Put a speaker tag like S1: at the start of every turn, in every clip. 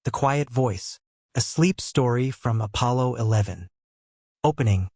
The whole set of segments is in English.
S1: The Quiet Voice. A sleep story from Apollo 11. Opening.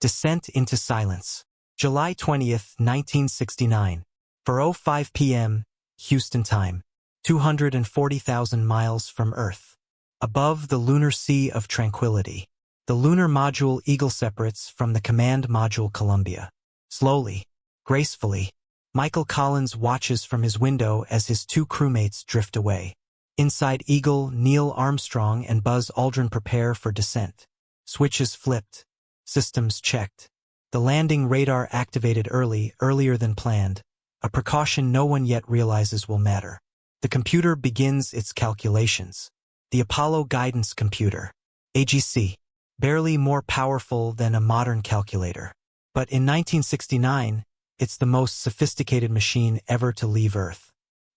S1: Descent into silence. July 20th, 1969. 4:05 p.m. Houston time. 240,000 miles from Earth. Above the lunar sea of tranquility. The lunar module Eagle separates from the command module Columbia. Slowly, gracefully, Michael Collins watches from his window as his two crewmates drift away. Inside Eagle, Neil Armstrong and Buzz Aldrin prepare for descent. Switches flipped. Systems checked. The landing radar activated earlier than planned, a precaution no one yet realizes will matter. The computer begins its calculations. The Apollo Guidance Computer, AGC, barely more powerful than a modern calculator. But in 1969, it's the most sophisticated machine ever to leave Earth.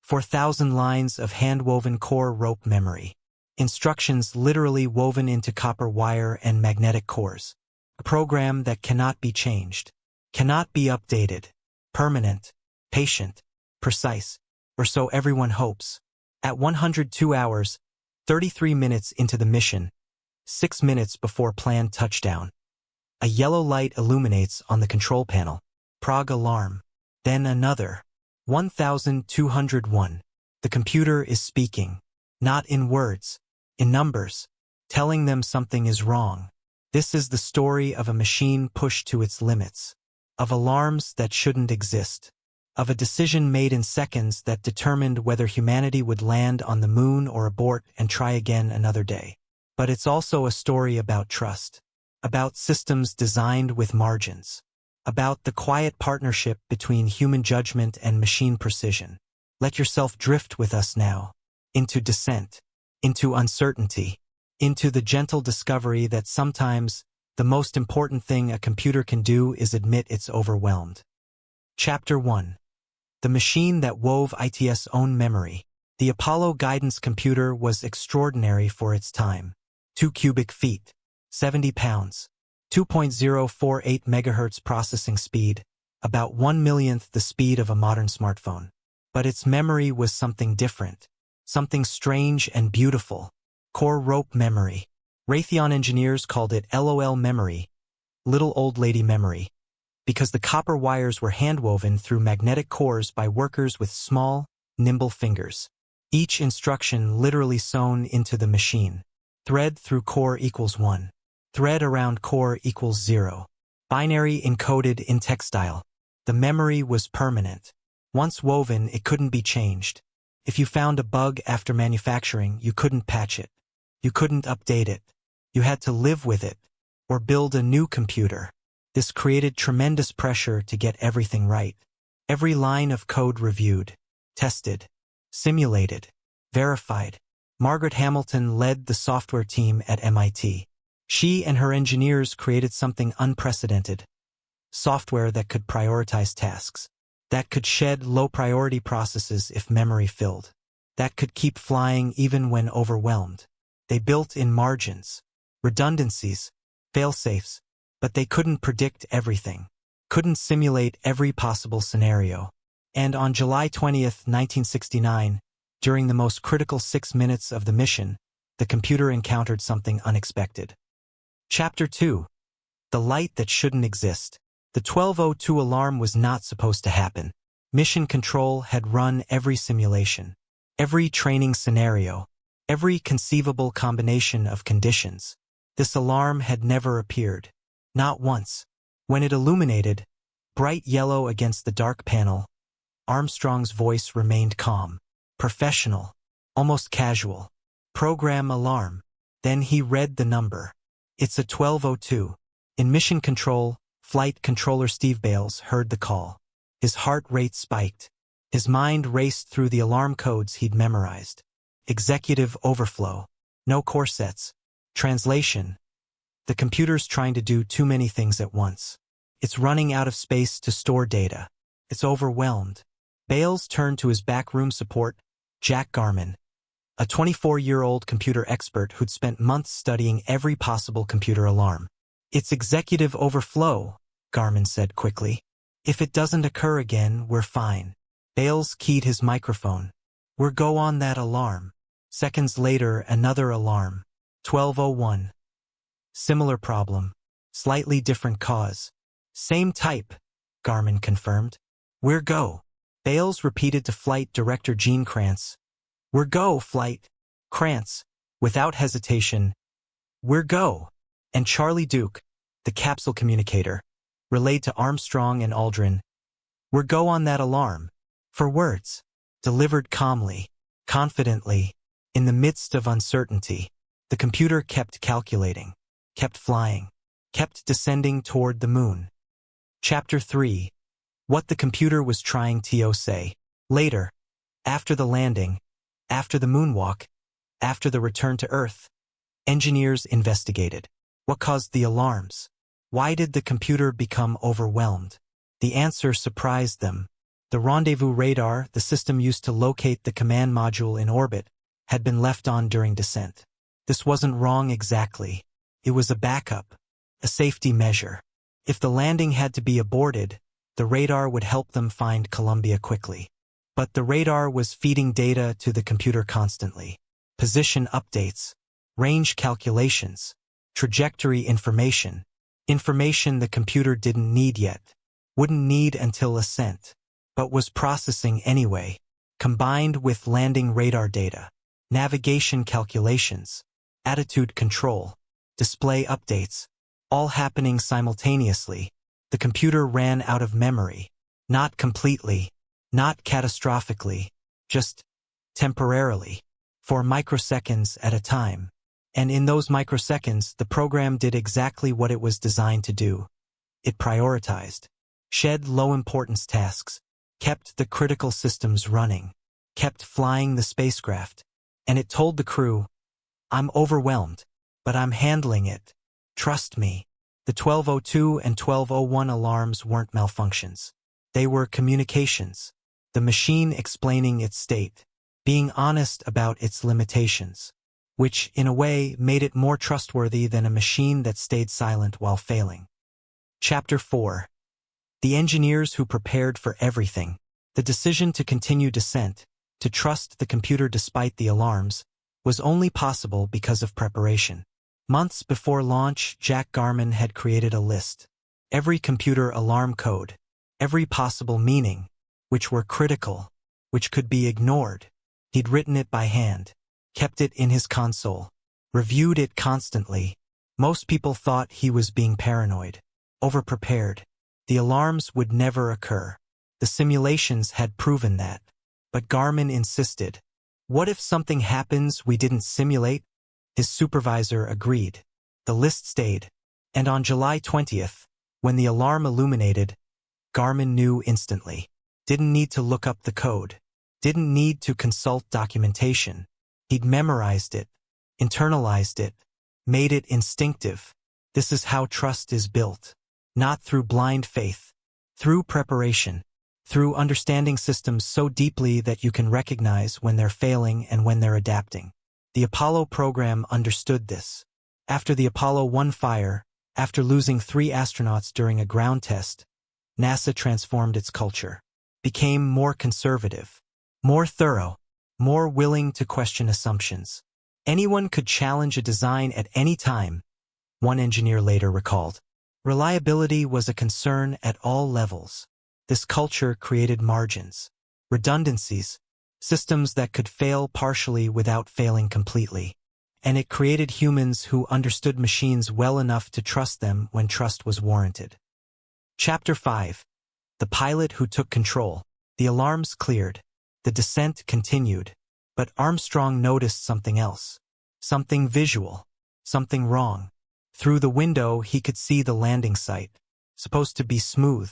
S1: 4,000 lines of hand-woven core rope memory. Instructions literally woven into copper wire and magnetic cores. A program that cannot be changed, cannot be updated, permanent, patient, precise, or so everyone hopes. At 102 hours, 33 minutes into the mission, 6 minutes before planned touchdown, a yellow light illuminates on the control panel. Prague alarm. Then another. 1201. The computer is speaking. Not in words, in numbers, telling them something is wrong. This is the story of a machine pushed to its limits, of alarms that shouldn't exist, of a decision made in seconds that determined whether humanity would land on the moon or abort and try again another day. But it's also a story about trust, about systems designed with margins, about the quiet partnership between human judgment and machine precision. Let yourself drift with us now, into descent, into uncertainty, into the gentle discovery that sometimes the most important thing a computer can do is admit it's overwhelmed. Chapter 1. The machine that wove IT's own memory. The Apollo Guidance Computer was extraordinary for its time. 2 cubic feet, 70 pounds, 2.048 MHz processing speed, about 1/millionth the speed of a modern smartphone. But its memory was something different, something strange and beautiful. Core rope memory. Raytheon engineers called it LOL memory, little old lady memory, because the copper wires were handwoven through magnetic cores by workers with small, nimble fingers. Each instruction literally sewn into the machine. Thread through core equals 1. Thread around core equals 0. Binary encoded in textile. The memory was permanent. Once woven, it couldn't be changed. If you found a bug after manufacturing, you couldn't patch it. You couldn't update it. You had to live with it, or build a new computer. This created tremendous pressure to get everything right. Every line of code reviewed, tested, simulated, verified. Margaret Hamilton led the software team at MIT. She and her engineers created something unprecedented. Software that could prioritize tasks, that could shed low-priority processes if memory filled, that could keep flying even when overwhelmed. They built in margins, redundancies, fail-safes, but they couldn't predict everything, couldn't simulate every possible scenario. And on July 20th, 1969, during the most critical 6 minutes of the mission, the computer encountered something unexpected. Chapter 2. The light that shouldn't exist. The 12:02 alarm was not supposed to happen. Mission Control had run every simulation, every training scenario, every conceivable combination of conditions. This alarm had never appeared. Not once. When it illuminated, bright yellow against the dark panel, Armstrong's voice remained calm, professional, almost casual. Program alarm. Then he read the number. It's a 12:02. In Mission Control, Flight Controller Steve Bales heard the call. His heart rate spiked. His mind raced through the alarm codes he'd memorized. Executive overflow. No core sets. Translation. The computer's trying to do too many things at once. It's running out of space to store data. It's overwhelmed. Bales turned to his backroom support, Jack Garman, a 24-year-old computer expert who'd spent months studying every possible computer alarm. It's executive overflow, Garman said quickly. If it doesn't occur again, we're fine. Bales keyed his microphone. We're go on that alarm. Seconds later, another alarm. 12:01. Similar problem. Slightly different cause. Same type, Garmin confirmed. We're go. Bales repeated to Flight Director Gene Kranz. We're go, Flight. Kranz, without hesitation. We're go. And Charlie Duke, the capsule communicator, relayed to Armstrong and Aldrin. We're go on that alarm. For words. Delivered calmly, confidently, in the midst of uncertainty. The computer kept calculating, kept flying, kept descending toward the moon. Chapter 3. What the computer was trying to say. Later, after the landing, after the moonwalk, after the return to Earth, engineers investigated. What caused the alarms? Why did the computer become overwhelmed? The answer surprised them. The rendezvous radar, the system used to locate the command module in orbit, had been left on during descent. This wasn't wrong exactly. It was a backup, a safety measure. If the landing had to be aborted, the radar would help them find Columbia quickly. But the radar was feeding data to the computer constantly. Position updates, range calculations, trajectory information. Information the computer didn't need yet, wouldn't need until ascent, but was processing anyway, combined with landing radar data, navigation calculations, attitude control, display updates, all happening simultaneously. The computer ran out of memory. Not completely, not catastrophically, just temporarily, for microseconds at a time. And in those microseconds, the program did exactly what it was designed to do. It prioritized, shed low-importance tasks, kept the critical systems running, kept flying the spacecraft, and it told the crew, I'm overwhelmed, but I'm handling it. Trust me. The 12:02 and 12:01 alarms weren't malfunctions. They were communications, the machine explaining its state, being honest about its limitations, which, in a way, made it more trustworthy than a machine that stayed silent while failing. Chapter 4. The engineers who prepared for everything. The decision to continue descent, to trust the computer despite the alarms, was only possible because of preparation. Months before launch, Jack Garman had created a list. Every computer alarm code, every possible meaning, which were critical, which could be ignored. He'd written it by hand, kept it in his console, reviewed it constantly. Most people thought he was being paranoid, overprepared. The alarms would never occur. The simulations had proven that. But Garman insisted. What if something happens we didn't simulate? His supervisor agreed. The list stayed. And on July 20th, when the alarm illuminated, Garman knew instantly. Didn't need to look up the code. Didn't need to consult documentation. He'd memorized it, internalized it, made it instinctive. This is how trust is built. Not through blind faith, through preparation, through understanding systems so deeply that you can recognize when they're failing and when they're adapting. The Apollo program understood this. After the Apollo 1 fire, after losing 3 astronauts during a ground test, NASA transformed its culture, became more conservative, more thorough, more willing to question assumptions. Anyone could challenge a design at any time, one engineer later recalled. Reliability was a concern at all levels. This culture created margins, redundancies, systems that could fail partially without failing completely. And it created humans who understood machines well enough to trust them when trust was warranted. Chapter 5. The pilot who took control. The alarms cleared. The descent continued. But Armstrong noticed something else. Something visual. Something wrong. Through the window he could see the landing site. Supposed to be smooth,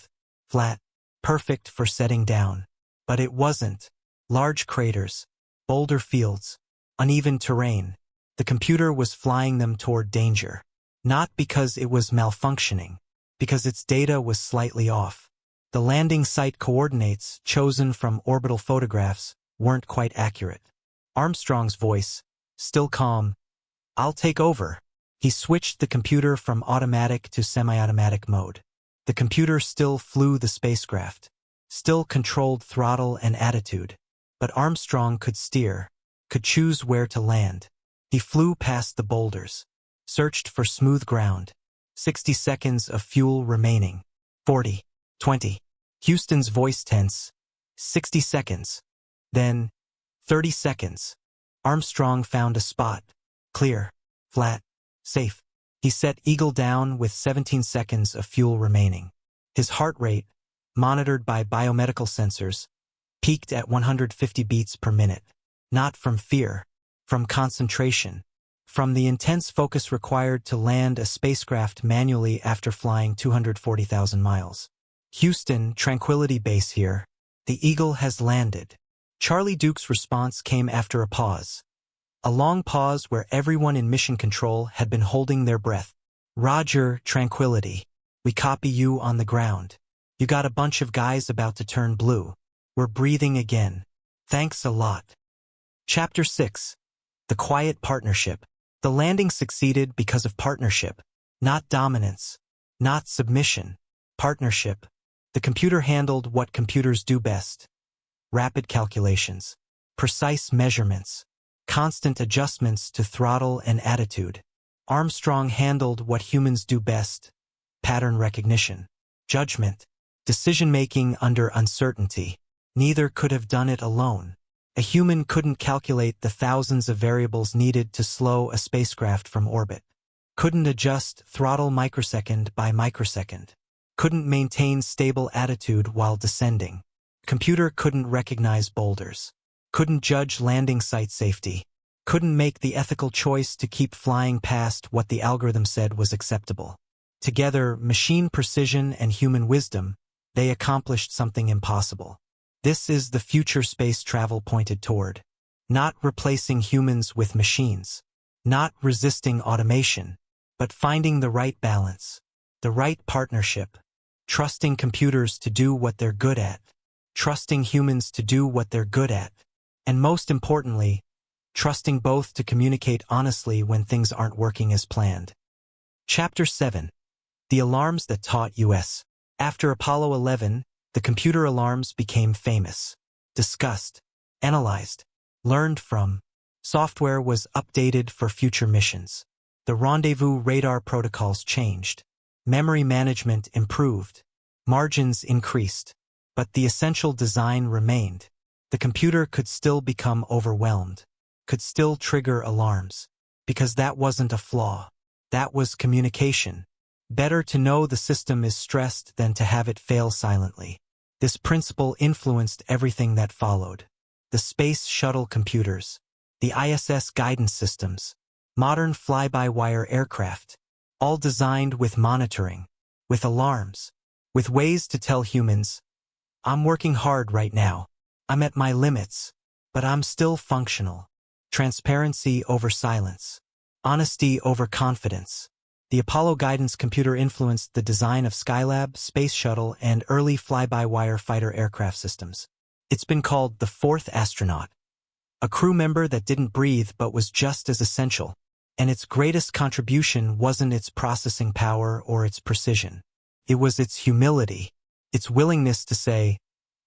S1: flat, perfect for setting down. But it wasn't. Large craters, boulder fields, uneven terrain. The computer was flying them toward danger. Not because it was malfunctioning, because its data was slightly off. The landing site coordinates, chosen from orbital photographs, weren't quite accurate. Armstrong's voice, still calm, I'll take over. He switched the computer from automatic to semi-automatic mode. The computer still flew the spacecraft, still controlled throttle and attitude. But Armstrong could steer, could choose where to land. He flew past the boulders, searched for smooth ground. 60 seconds of fuel remaining. 40, 20. Houston's voice tense. 60 seconds. Then, 30 seconds. Armstrong found a spot. Clear, flat, safe. He set Eagle down with 17 seconds of fuel remaining. His heart rate, monitored by biomedical sensors, peaked at 150 beats per minute. Not from fear, from concentration, from the intense focus required to land a spacecraft manually after flying 240,000 miles. Houston, Tranquility Base here. The Eagle has landed. Charlie Duke's response came after a pause. A long pause where everyone in mission control had been holding their breath. Roger, Tranquility. We copy you on the ground. You got a bunch of guys about to turn blue. We're breathing again. Thanks a lot. Chapter 6. The Quiet Partnership. The landing succeeded because of partnership. Not dominance. Not submission. Partnership. The computer handled what computers do best. Rapid calculations. Precise measurements. Constant adjustments to throttle and attitude. Armstrong handled what humans do best. Pattern recognition. Judgment. Decision-making under uncertainty. Neither could have done it alone. A human couldn't calculate the thousands of variables needed to slow a spacecraft from orbit. Couldn't adjust throttle microsecond by microsecond. Couldn't maintain stable attitude while descending. Computer couldn't recognize boulders. Couldn't judge landing site safety. Couldn't make the ethical choice to keep flying past what the algorithm said was acceptable. Together, machine precision and human wisdom, they accomplished something impossible. This is the future space travel pointed toward. Not replacing humans with machines. Not resisting automation, but finding the right balance. The right partnership. Trusting computers to do what they're good at. Trusting humans to do what they're good at. And most importantly, trusting both to communicate honestly when things aren't working as planned. Chapter 7. The Alarms That Taught US. After Apollo 11, the computer alarms became famous. Discussed, analyzed, learned from. Software was updated for future missions. The rendezvous radar protocols changed. Memory management improved. Margins increased. But the essential design remained. The computer could still become overwhelmed. Could still trigger alarms. Because that wasn't a flaw. That was communication. Better to know the system is stressed than to have it fail silently. This principle influenced everything that followed. The space shuttle computers. The ISS guidance systems. Modern fly-by-wire aircraft. All designed with monitoring. With alarms. With ways to tell humans, I'm working hard right now. I'm at my limits. But I'm still functional. Transparency over silence. Honesty over confidence. The Apollo guidance computer influenced the design of Skylab, Space Shuttle, and early fly-by-wire fighter aircraft systems. It's been called the fourth astronaut. A crew member that didn't breathe but was just as essential. And its greatest contribution wasn't its processing power or its precision. It was its humility. Its willingness to say,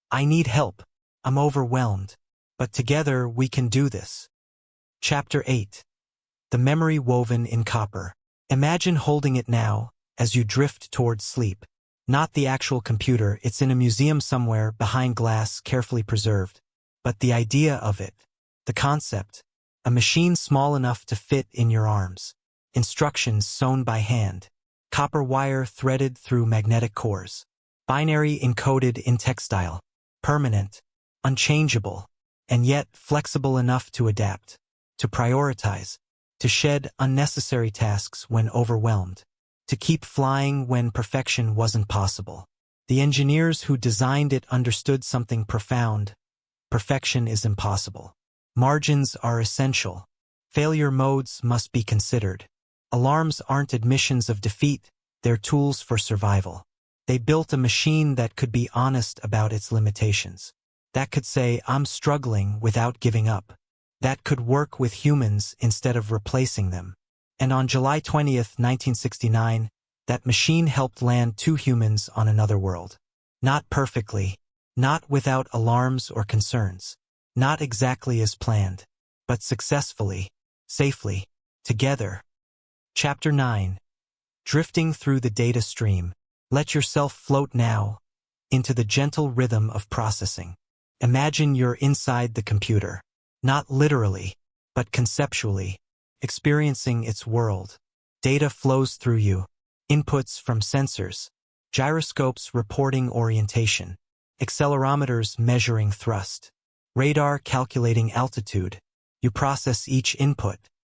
S1: I need help. I'm overwhelmed. But together we can do this. Chapter 8. The Memory Woven in Copper. Imagine holding it now, as you drift towards sleep. Not the actual computer, it's in a museum somewhere behind glass, carefully preserved. But the idea of it. The concept. A machine small enough to fit in your arms. Instructions sewn by hand. Copper wire threaded through magnetic cores. Binary encoded in textile. Permanent. Unchangeable. And yet flexible enough to adapt. To prioritize. To shed unnecessary tasks when overwhelmed. To keep flying when perfection wasn't possible. The engineers who designed it understood something profound. Perfection is impossible. Margins are essential. Failure modes must be considered. Alarms aren't admissions of defeat, they're tools for survival. They built a machine that could be honest about its limitations. That could say, I'm struggling without giving up. That could work with humans instead of replacing them. And on July 20th, 1969, that machine helped land 2 humans on another world. Not perfectly. Not without alarms or concerns. Not exactly as planned. but successfully, safely, together. Chapter 9. Drifting through the data stream. Let yourself float now into the gentle rhythm of processing. Imagine you're inside the computer, not literally, but conceptually, experiencing its world. Data flows through you. Inputs from sensors, gyroscopes reporting orientation, accelerometers measuring thrust, radar calculating altitude. You process each input,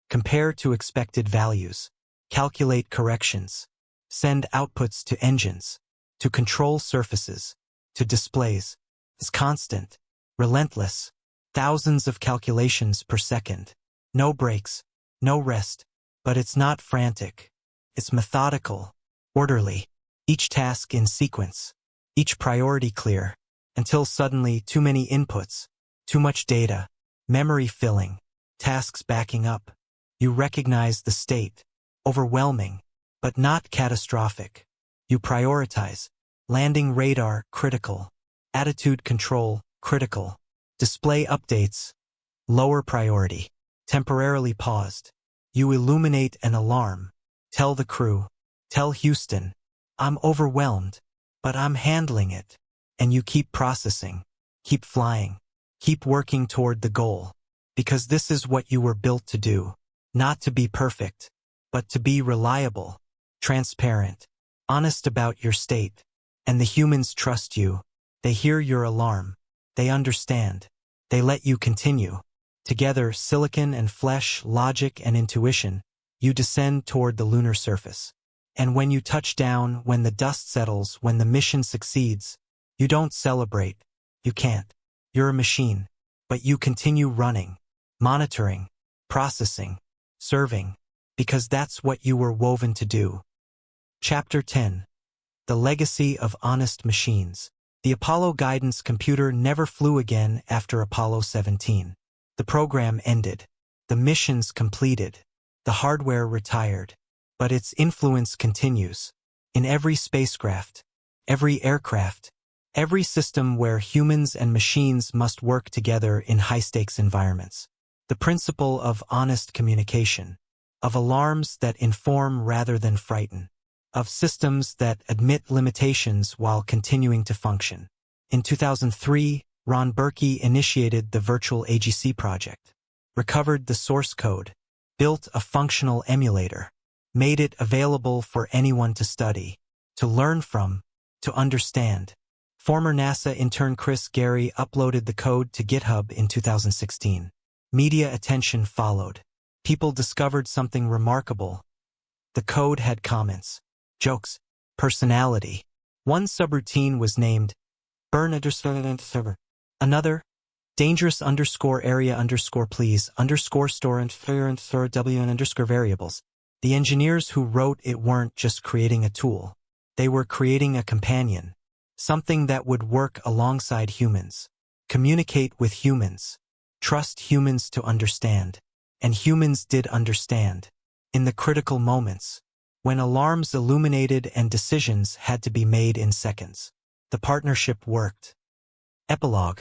S1: compare to expected values, calculate corrections, send outputs to engines, to control surfaces, to displays. It's constant, relentless, thousands of calculations per second. No breaks, no rest, but it's not frantic. It's methodical, orderly, each task in sequence, each priority clear, until suddenly too many inputs, too much data, memory filling, tasks backing up. You recognize the state, overwhelming, but not catastrophic. You prioritize, landing radar, critical, attitude control, critical, display updates, lower priority, temporarily paused. You illuminate an alarm, tell the crew, tell Houston, I'm overwhelmed, but I'm handling it. And you keep processing, keep flying, keep working toward the goal. Because this is what you were built to do. Not to be perfect, but to be reliable, transparent, honest about your state. And the humans trust you. They hear your alarm. They understand. They let you continue. Together, silicon and flesh, logic and intuition, you descend toward the lunar surface. And when you touch down, when the dust settles, when the mission succeeds, you don't celebrate. You can't. You're a machine. But you continue running, monitoring, processing, serving, because that's what you were woven to do. Chapter 10. The Legacy of Honest Machines. The Apollo guidance computer never flew again after Apollo 17. The program ended. The missions completed. The hardware retired. But its influence continues. In every spacecraft, every aircraft, every system where humans and machines must work together in high-stakes environments. The principle of honest communication, of alarms that inform rather than frighten, of systems that admit limitations while continuing to function. In 2003, Ron Burkey initiated the Virtual AGC project, recovered the source code, built a functional emulator, made it available for anyone to study, to learn from, to understand. Former NASA intern Chris Gary uploaded the code to GitHub in 2016. Media attention followed. People discovered something remarkable. The code had comments, jokes, personality. One subroutine was named burn_server. Another, dangerous _area_please_store_w_variables. The engineers who wrote it weren't just creating a tool. They were creating a companion. Something that would work alongside humans, communicate with humans, trust humans to understand. And humans did understand. In the critical moments, when alarms illuminated and decisions had to be made in seconds, the partnership worked. Epilogue.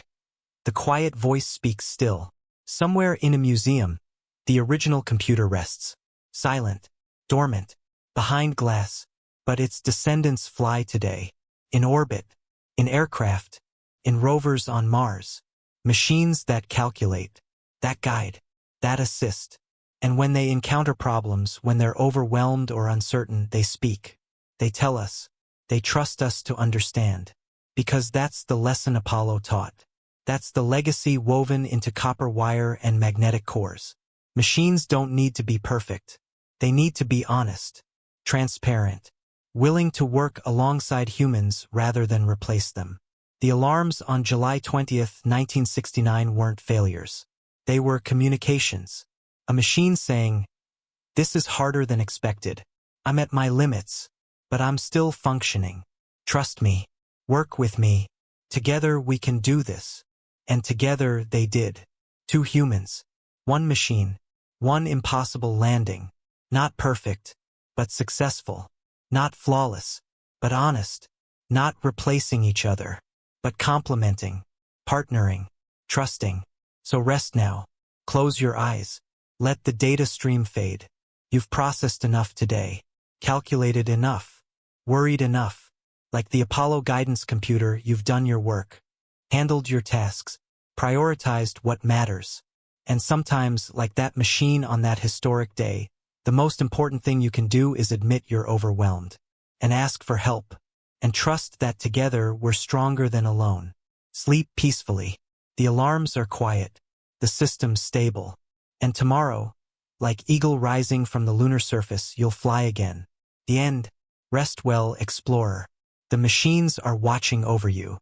S1: The quiet voice speaks still. Somewhere in a museum, the original computer rests, silent, dormant, behind glass, but its descendants fly today. In orbit, in aircraft, in rovers on Mars, machines that calculate, that guide, that assist. And when they encounter problems, when they're overwhelmed or uncertain, they speak. They tell us. They trust us to understand. Because that's the lesson Apollo taught. That's the legacy woven into copper wire and magnetic cores. Machines don't need to be perfect. They need to be honest, transparent, willing to work alongside humans rather than replace them. The alarms on July 20, 1969 weren't failures. They were communications. A machine saying, "This is harder than expected. I'm at my limits, but I'm still functioning. Trust me. Work with me. Together we can do this." And together they did. Two humans, one machine, one impossible landing. Not perfect, but successful. Not flawless, but honest. Not replacing each other, but complementing, partnering, trusting. So rest now. Close your eyes. Let the data stream fade. You've processed enough today. Calculated enough. Worried enough. Like the Apollo guidance computer, you've done your work. Handled your tasks. Prioritized what matters. And sometimes, like that machine on that historic day, the most important thing you can do is admit you're overwhelmed. And ask for help. And trust that together we're stronger than alone. Sleep peacefully. The alarms are quiet. The system's stable. And tomorrow, like eagle rising from the lunar surface, you'll fly again. The end. Rest well, explorer. The machines are watching over you.